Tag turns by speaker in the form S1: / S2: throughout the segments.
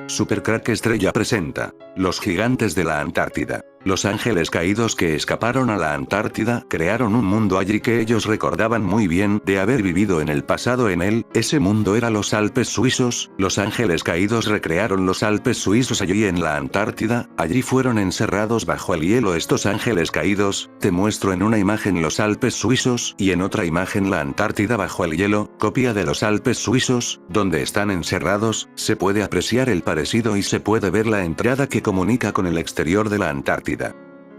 S1: Supercrack Estrella presenta Los gigantes de la Antártida. Los ángeles caídos que escaparon a la Antártida crearon un mundo allí que ellos recordaban muy bien de haber vivido en el pasado en él. Ese mundo era los Alpes suizos. Los ángeles caídos recrearon los Alpes suizos allí en la Antártida. Allí fueron encerrados bajo el hielo estos ángeles caídos. Te muestro en una imagen los Alpes suizos y en otra imagen la Antártida bajo el hielo, copia de los Alpes suizos, donde están encerrados. Se puede apreciar el parecido y se puede ver la entrada que comunica con el exterior de la Antártida.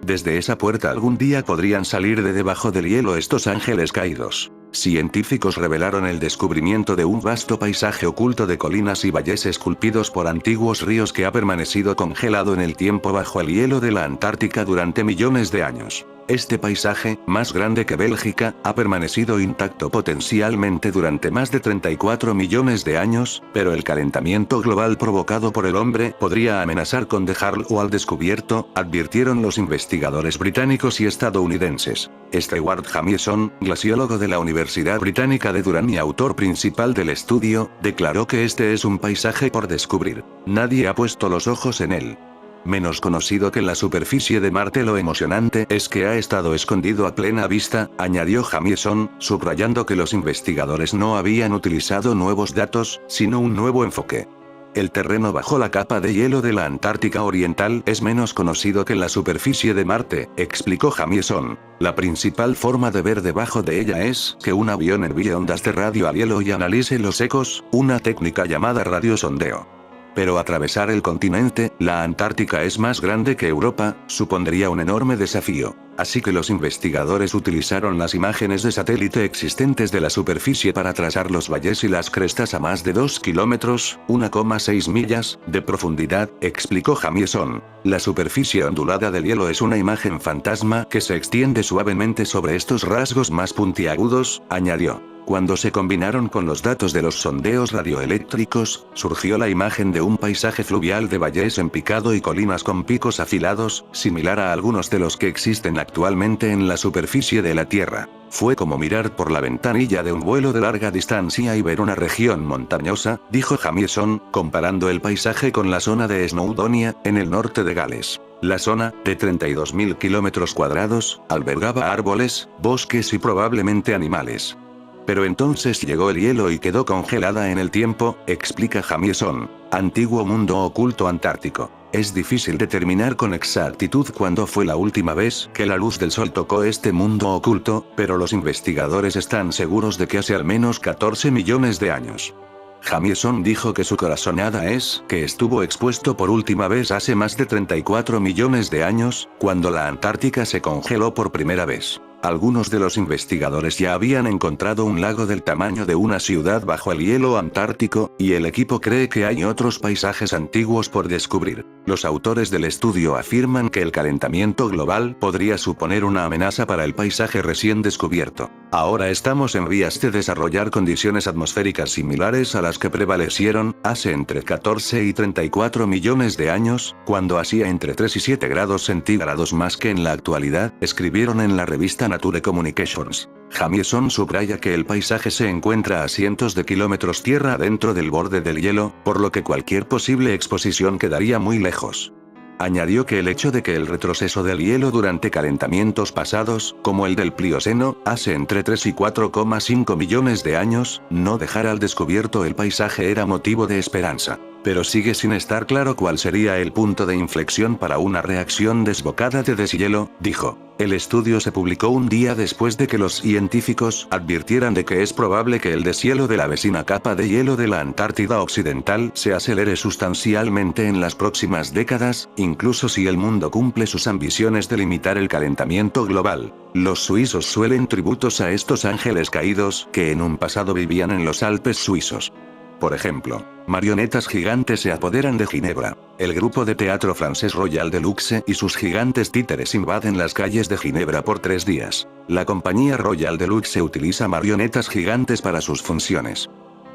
S1: Desde esa puerta algún día podrían salir de debajo del hielo estos ángeles caídos. Científicos revelaron el descubrimiento de un vasto paisaje oculto de colinas y valles esculpidos por antiguos ríos que ha permanecido congelado en el tiempo bajo el hielo de la Antártica durante millones de años. Este paisaje, más grande que Bélgica, ha permanecido intacto potencialmente durante más de 34 millones de años, pero el calentamiento global provocado por el hombre podría amenazar con dejarlo al descubierto, advirtieron los investigadores británicos y estadounidenses. Stewart Jamieson, glaciólogo de la Universidad Británica de Durham y autor principal del estudio, declaró que este es un paisaje por descubrir. Nadie ha puesto los ojos en él. Menos conocido que la superficie de Marte, lo emocionante es que ha estado escondido a plena vista, añadió Jamieson, subrayando que los investigadores no habían utilizado nuevos datos, sino un nuevo enfoque. El terreno bajo la capa de hielo de la Antártica Oriental es menos conocido que la superficie de Marte, explicó Jamieson. La principal forma de ver debajo de ella es que un avión envíe ondas de radio al hielo y analice los ecos, una técnica llamada radiosondeo. Pero atravesar el continente, la Antártica es más grande que Europa, supondría un enorme desafío. Así que los investigadores utilizaron las imágenes de satélite existentes de la superficie para trazar los valles y las crestas a más de 2 kilómetros, 1,6 millas, de profundidad, explicó Jamieson. La superficie ondulada del hielo es una imagen fantasma que se extiende suavemente sobre estos rasgos más puntiagudos, añadió. Cuando se combinaron con los datos de los sondeos radioeléctricos, surgió la imagen de un paisaje fluvial de valles en picado y colinas con picos afilados, similar a algunos de los que existen actualmente en la superficie de la Tierra. Fue como mirar por la ventanilla de un vuelo de larga distancia y ver una región montañosa, dijo Jamieson, comparando el paisaje con la zona de Snowdonia, en el norte de Gales. La zona, de 32.000 kilómetros cuadrados, albergaba árboles, bosques y probablemente animales. Pero entonces llegó el hielo y quedó congelada en el tiempo, explica Jamieson. Antiguo mundo oculto antártico. Es difícil determinar con exactitud cuándo fue la última vez que la luz del sol tocó este mundo oculto, pero los investigadores están seguros de que hace al menos 14 millones de años. Jamieson dijo que su corazonada es que estuvo expuesto por última vez hace más de 34 millones de años, cuando la Antártica se congeló por primera vez. Algunos de los investigadores ya habían encontrado un lago del tamaño de una ciudad bajo el hielo antártico, y el equipo cree que hay otros paisajes antiguos por descubrir. Los autores del estudio afirman que el calentamiento global podría suponer una amenaza para el paisaje recién descubierto. Ahora estamos en vías de desarrollar condiciones atmosféricas similares a las que prevalecieron hace entre 14 y 34 millones de años, cuando hacía entre 3 y 7 grados centígrados más que en la actualidad, escribieron en la revista Nature Communications. Jamieson subraya que el paisaje se encuentra a cientos de kilómetros tierra adentro del borde del hielo, por lo que cualquier posible exposición quedaría muy lejos. Añadió que el hecho de que el retroceso del hielo durante calentamientos pasados, como el del Plioceno, hace entre 3 y 4,5 millones de años, no dejara al descubierto el paisaje era motivo de esperanza. Pero sigue sin estar claro cuál sería el punto de inflexión para una reacción desbocada de deshielo, dijo. El estudio se publicó un día después de que los científicos advirtieran de que es probable que el deshielo de la vecina capa de hielo de la Antártida Occidental se acelere sustancialmente en las próximas décadas, incluso si el mundo cumple sus ambiciones de limitar el calentamiento global. Los suizos suelen tributos a estos ángeles caídos, que en un pasado vivían en los Alpes suizos. Por ejemplo, marionetas gigantes se apoderan de Ginebra. El grupo de teatro francés Royal Deluxe y sus gigantes títeres invaden las calles de Ginebra por 3 días. La compañía Royal Deluxe utiliza marionetas gigantes para sus funciones.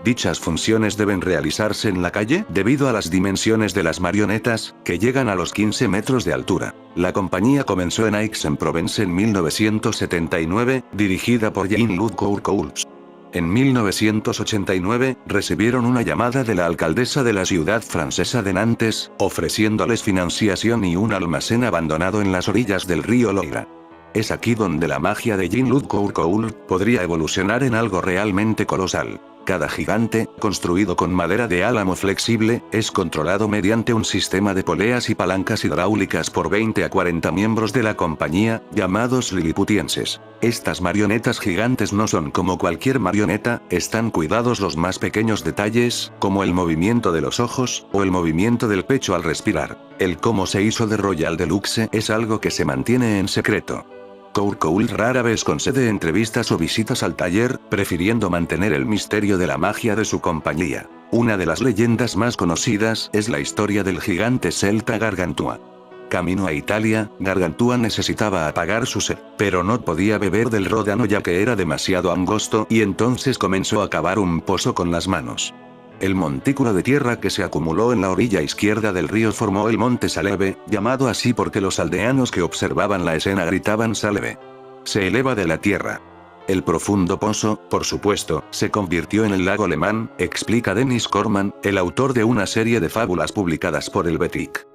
S1: Dichas funciones deben realizarse en la calle debido a las dimensiones de las marionetas, que llegan a los 15 metros de altura. La compañía comenzó en Aix-en-Provence en 1979, dirigida por Jean-Luc Courcouls. En 1989, recibieron una llamada de la alcaldesa de la ciudad francesa de Nantes, ofreciéndoles financiación y un almacén abandonado en las orillas del río Loira. Es aquí donde la magia de Jean-Luc Courcoul podría evolucionar en algo realmente colosal. Cada gigante, construido con madera de álamo flexible, es controlado mediante un sistema de poleas y palancas hidráulicas por 20 a 40 miembros de la compañía, llamados liliputienses. Estas marionetas gigantes no son como cualquier marioneta, están cuidados los más pequeños detalles, como el movimiento de los ojos, o el movimiento del pecho al respirar. El cómo se hizo de Royal Deluxe es algo que se mantiene en secreto. Courcoul rara vez concede entrevistas o visitas al taller, prefiriendo mantener el misterio de la magia de su compañía. Una de las leyendas más conocidas es la historia del gigante celta Gargantua. Camino a Italia, Gargantua necesitaba apagar su sed, pero no podía beber del Ródano ya que era demasiado angosto y entonces comenzó a cavar un pozo con las manos. El montículo de tierra que se acumuló en la orilla izquierda del río formó el monte Saleve, llamado así porque los aldeanos que observaban la escena gritaban Saleve. Se eleva de la tierra. El profundo pozo, por supuesto, se convirtió en el lago Le Mans, explica Dennis Corman, el autor de una serie de fábulas publicadas por el Betic.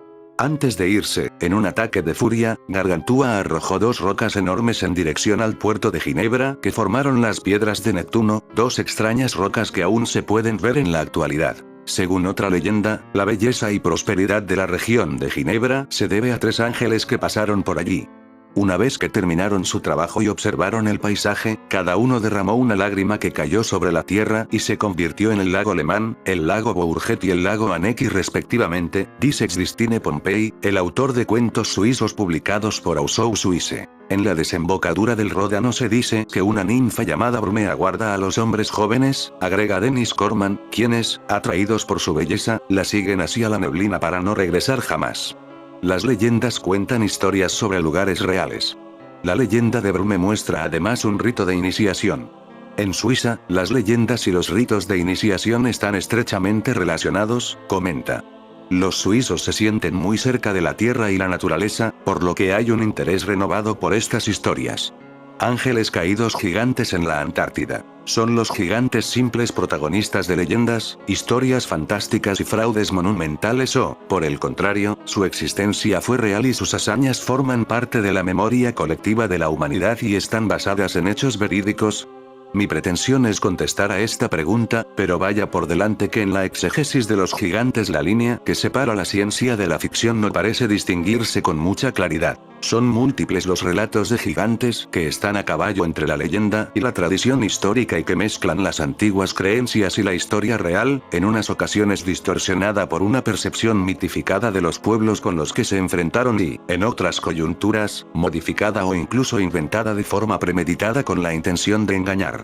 S1: Antes de irse, en un ataque de furia, Gargantua arrojó dos rocas enormes en dirección al puerto de Ginebra, que formaron las piedras de Neptuno, dos extrañas rocas que aún se pueden ver en la actualidad. Según otra leyenda, la belleza y prosperidad de la región de Ginebra se debe a tres ángeles que pasaron por allí. Una vez que terminaron su trabajo y observaron el paisaje, cada uno derramó una lágrima que cayó sobre la tierra y se convirtió en el lago Le Mans, el lago Bourget y el lago Annecy respectivamente, dice Christine Pompey, el autor de cuentos suizos publicados por Ausou Suisse. En la desembocadura del Ródano se dice que una ninfa llamada Brume aguarda a los hombres jóvenes, agrega Dennis Corman, quienes, atraídos por su belleza, la siguen hacia la neblina para no regresar jamás. Las leyendas cuentan historias sobre lugares reales. La leyenda de Brume muestra además un rito de iniciación. En Suiza, las leyendas y los ritos de iniciación están estrechamente relacionados, comenta. Los suizos se sienten muy cerca de la tierra y la naturaleza, por lo que hay un interés renovado por estas historias. Ángeles caídos gigantes en la Antártida. Son los gigantes simples protagonistas de leyendas, historias fantásticas y fraudes monumentales o, por el contrario, su existencia fue real y sus hazañas forman parte de la memoria colectiva de la humanidad y están basadas en hechos verídicos? Mi pretensión es contestar a esta pregunta, pero vaya por delante que en la exégesis de los gigantes la línea que separa la ciencia de la ficción no parece distinguirse con mucha claridad. Son múltiples los relatos de gigantes que están a caballo entre la leyenda y la tradición histórica y que mezclan las antiguas creencias y la historia real, en unas ocasiones distorsionada por una percepción mitificada de los pueblos con los que se enfrentaron y, en otras coyunturas, modificada o incluso inventada de forma premeditada con la intención de engañar.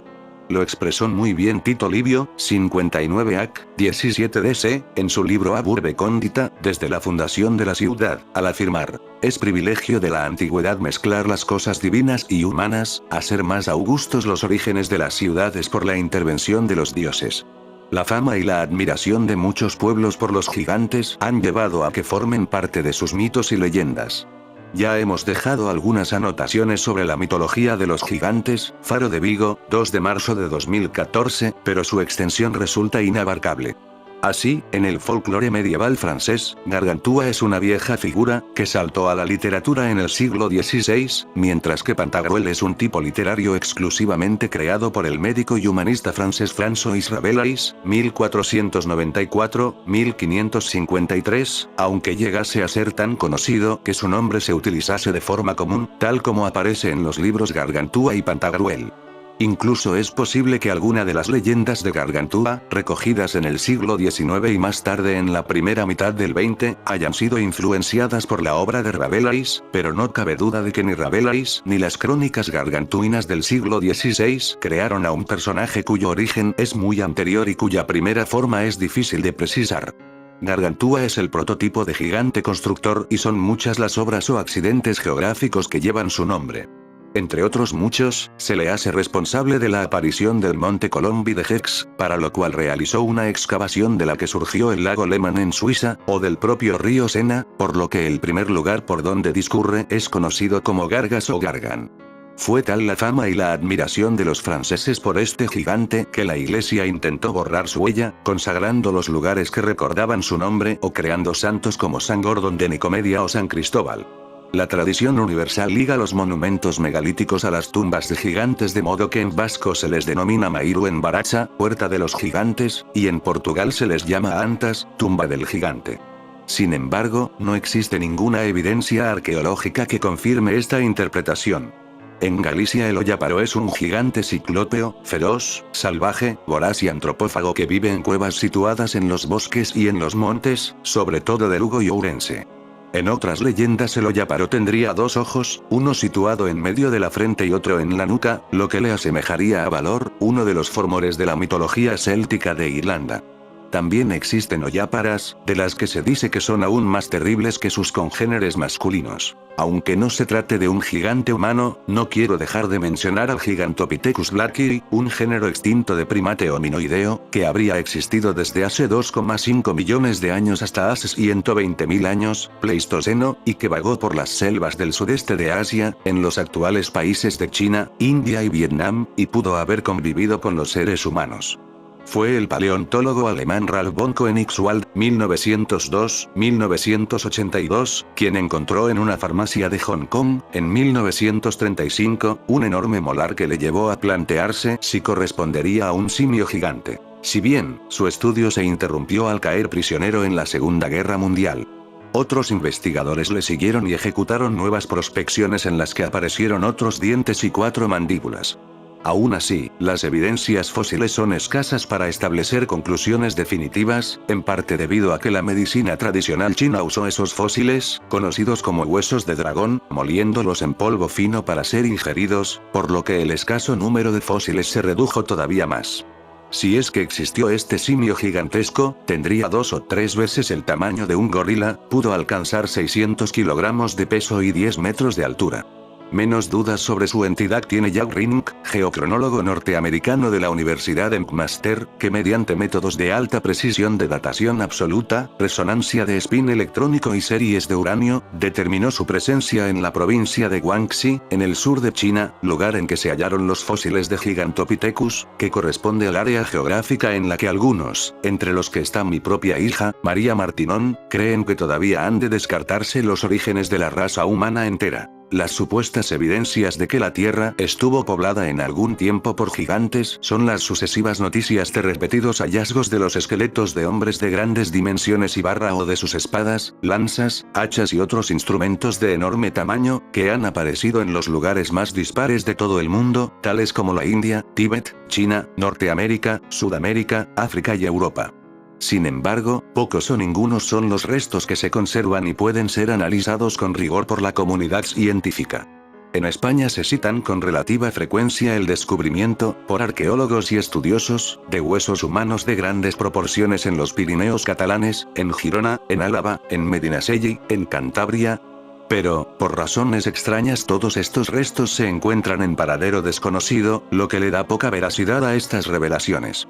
S1: Lo expresó muy bien Tito Livio, 59 AC, 17 DC, en su libro Ab Urbe Condita, desde la fundación de la ciudad, al afirmar, es privilegio de la antigüedad mezclar las cosas divinas y humanas, hacer más augustos los orígenes de las ciudades por la intervención de los dioses. La fama y la admiración de muchos pueblos por los gigantes han llevado a que formen parte de sus mitos y leyendas. Ya hemos dejado algunas anotaciones sobre la mitología de los gigantes, Faro de Vigo, 2 de marzo de 2014, pero su extensión resulta inabarcable. Así, en el folclore medieval francés, Gargantua es una vieja figura, que saltó a la literatura en el siglo XVI, mientras que Pantagruel es un tipo literario exclusivamente creado por el médico y humanista francés François Rabelais, 1494-1553, aunque llegase a ser tan conocido que su nombre se utilizase de forma común, tal como aparece en los libros Gargantua y Pantagruel. Incluso es posible que alguna de las leyendas de Gargantua, recogidas en el siglo XIX y más tarde en la primera mitad del XX, hayan sido influenciadas por la obra de Rabelais, pero no cabe duda de que ni Rabelais ni las crónicas gargantuinas del siglo XVI crearon a un personaje cuyo origen es muy anterior y cuya primera forma es difícil de precisar. Gargantua es el prototipo de gigante constructor y son muchas las obras o accidentes geográficos que llevan su nombre. Entre otros muchos, se le hace responsable de la aparición del monte Colombi de Gex, para lo cual realizó una excavación de la que surgió el lago Le Mans en Suiza, o del propio río Sena, por lo que el primer lugar por donde discurre es conocido como Gargas o Gargan. Fue tal la fama y la admiración de los franceses por este gigante que la iglesia intentó borrar su huella, consagrando los lugares que recordaban su nombre o creando santos como San Gordon de Nicomedia o San Cristóbal. La tradición universal liga los monumentos megalíticos a las tumbas de gigantes, de modo que en vasco se les denomina Mairu en Baracha, puerta de los gigantes, y en Portugal se les llama Antas, tumba del gigante. Sin embargo, no existe ninguna evidencia arqueológica que confirme esta interpretación. En Galicia el Ollaparo es un gigante ciclópeo, feroz, salvaje, voraz y antropófago que vive en cuevas situadas en los bosques y en los montes, sobre todo de Lugo y Ourense. En otras leyendas el Ollaparo tendría dos ojos, uno situado en medio de la frente y otro en la nuca, lo que le asemejaría a Valor, uno de los fórmores de la mitología céltica de Irlanda. También existen olláparas, de las que se dice que son aún más terribles que sus congéneres masculinos. Aunque no se trate de un gigante humano, no quiero dejar de mencionar al Gigantopithecus blacki, un género extinto de primate hominoideo, que habría existido desde hace 2,5 millones de años hasta hace 120.000 años, Pleistoceno, y que vagó por las selvas del sudeste de Asia, en los actuales países de China, India y Vietnam, y pudo haber convivido con los seres humanos. Fue el paleontólogo alemán Ralph von Koenigswald, 1902-1982, quien encontró en una farmacia de Hong Kong, en 1935, un enorme molar que le llevó a plantearse si correspondería a un simio gigante. Si bien, su estudio se interrumpió al caer prisionero en la Segunda Guerra Mundial. Otros investigadores le siguieron y ejecutaron nuevas prospecciones en las que aparecieron otros dientes y 4 mandíbulas. Aún así, las evidencias fósiles son escasas para establecer conclusiones definitivas, en parte debido a que la medicina tradicional china usó esos fósiles, conocidos como huesos de dragón, moliéndolos en polvo fino para ser ingeridos, por lo que el escaso número de fósiles se redujo todavía más. Si es que existió este simio gigantesco, tendría 2 o 3 veces el tamaño de un gorila, pudo alcanzar 600 kilogramos de peso y 10 metros de altura. Menos dudas sobre su entidad tiene Jack Rink, geocronólogo norteamericano de la Universidad de McMaster, que mediante métodos de alta precisión de datación absoluta, resonancia de spin electrónico y series de uranio, determinó su presencia en la provincia de Guangxi, en el sur de China, lugar en que se hallaron los fósiles de Gigantopithecus, que corresponde al área geográfica en la que algunos, entre los que está mi propia hija, María Martinón, creen que todavía han de descartarse los orígenes de la raza humana entera. Las supuestas evidencias de que la Tierra estuvo poblada en algún tiempo por gigantes son las sucesivas noticias de repetidos hallazgos de los esqueletos de hombres de grandes dimensiones o de sus espadas, lanzas, hachas y otros instrumentos de enorme tamaño, que han aparecido en los lugares más dispares de todo el mundo, tales como la India, Tíbet, China, Norteamérica, Sudamérica, África y Europa. Sin embargo, pocos o ningunos son los restos que se conservan y pueden ser analizados con rigor por la comunidad científica. En España se citan con relativa frecuencia el descubrimiento, por arqueólogos y estudiosos, de huesos humanos de grandes proporciones en los Pirineos catalanes, en Girona, en Álava, en Medinaceli, en Cantabria. Pero, por razones extrañas, todos estos restos se encuentran en paradero desconocido, lo que le da poca veracidad a estas revelaciones.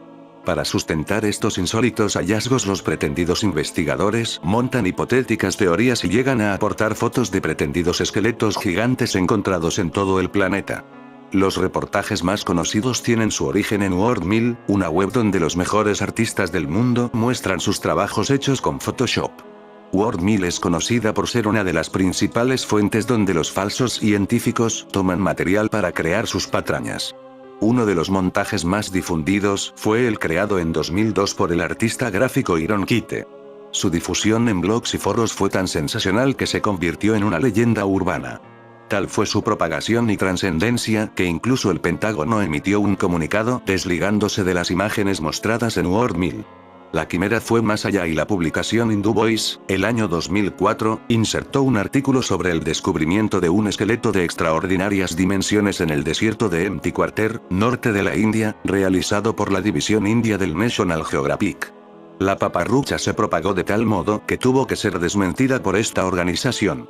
S1: Para sustentar estos insólitos hallazgos, los pretendidos investigadores montan hipotéticas teorías y llegan a aportar fotos de pretendidos esqueletos gigantes encontrados en todo el planeta. Los reportajes más conocidos tienen su origen en WordMill, una web donde los mejores artistas del mundo muestran sus trabajos hechos con Photoshop. WordMill es conocida por ser una de las principales fuentes donde los falsos científicos toman material para crear sus patrañas. Uno de los montajes más difundidos fue el creado en 2002 por el artista gráfico Iron Kite. Su difusión en blogs y foros fue tan sensacional que se convirtió en una leyenda urbana. Tal fue su propagación y trascendencia que incluso el Pentágono emitió un comunicado desligándose de las imágenes mostradas en WordMill. La quimera fue más allá y la publicación In Du Bois, el año 2004, insertó un artículo sobre el descubrimiento de un esqueleto de extraordinarias dimensiones en el desierto de Empty Quarter, norte de la India, realizado por la división india del National Geographic. La paparrucha se propagó de tal modo que tuvo que ser desmentida por esta organización.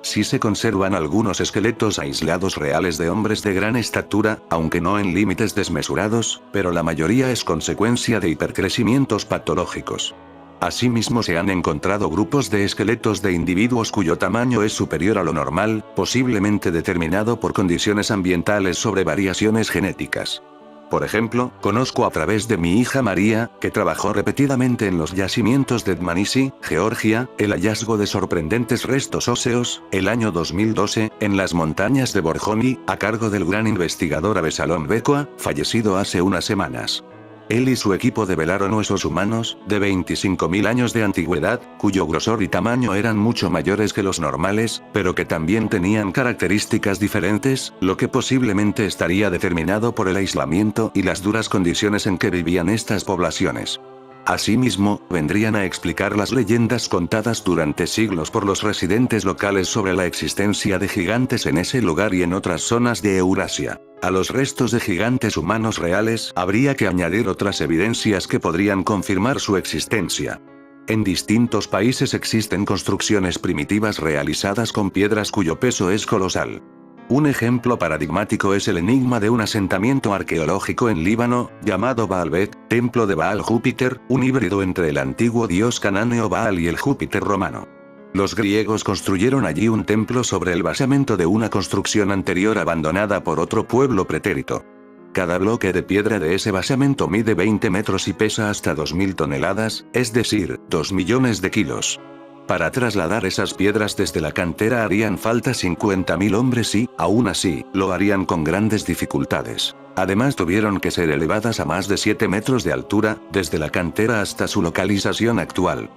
S1: Sí se conservan algunos esqueletos aislados reales de hombres de gran estatura, aunque no en límites desmesurados, pero la mayoría es consecuencia de hipercrecimientos patológicos. Asimismo se han encontrado grupos de esqueletos de individuos cuyo tamaño es superior a lo normal, posiblemente determinado por condiciones ambientales sobre variaciones genéticas. Por ejemplo, conozco a través de mi hija María, que trabajó repetidamente en los yacimientos de Dmanisi, Georgia, el hallazgo de sorprendentes restos óseos, el año 2012, en las montañas de Borjoni, a cargo del gran investigador Abesalom Bekwa, fallecido hace unas semanas. Él y su equipo develaron huesos humanos, de 25.000 años de antigüedad, cuyo grosor y tamaño eran mucho mayores que los normales, pero que también tenían características diferentes, lo que posiblemente estaría determinado por el aislamiento y las duras condiciones en que vivían estas poblaciones. Asimismo, vendrían a explicar las leyendas contadas durante siglos por los residentes locales sobre la existencia de gigantes en ese lugar y en otras zonas de Eurasia. A los restos de gigantes humanos reales habría que añadir otras evidencias que podrían confirmar su existencia. En distintos países existen construcciones primitivas realizadas con piedras cuyo peso es colosal. Un ejemplo paradigmático es el enigma de un asentamiento arqueológico en Líbano, llamado Baalbek, templo de Baal Júpiter, un híbrido entre el antiguo dios canáneo Baal y el Júpiter romano. Los griegos construyeron allí un templo sobre el basamento de una construcción anterior abandonada por otro pueblo pretérito. Cada bloque de piedra de ese basamento mide 20 metros y pesa hasta 2.000 toneladas, es decir, 2 millones de kilos. Para trasladar esas piedras desde la cantera harían falta 50.000 hombres y, aún así, lo harían con grandes dificultades. Además tuvieron que ser elevadas a más de 7 metros de altura, desde la cantera hasta su localización actual.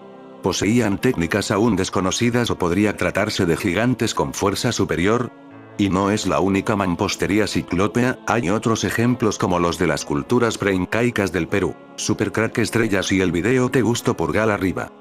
S1: ¿Poseían técnicas aún desconocidas o podría tratarse de gigantes con fuerza superior? Y no es la única mampostería ciclópea, hay otros ejemplos como los de las culturas preincaicas del Perú. Supercrack estrellas y el video te gustó pulgar arriba.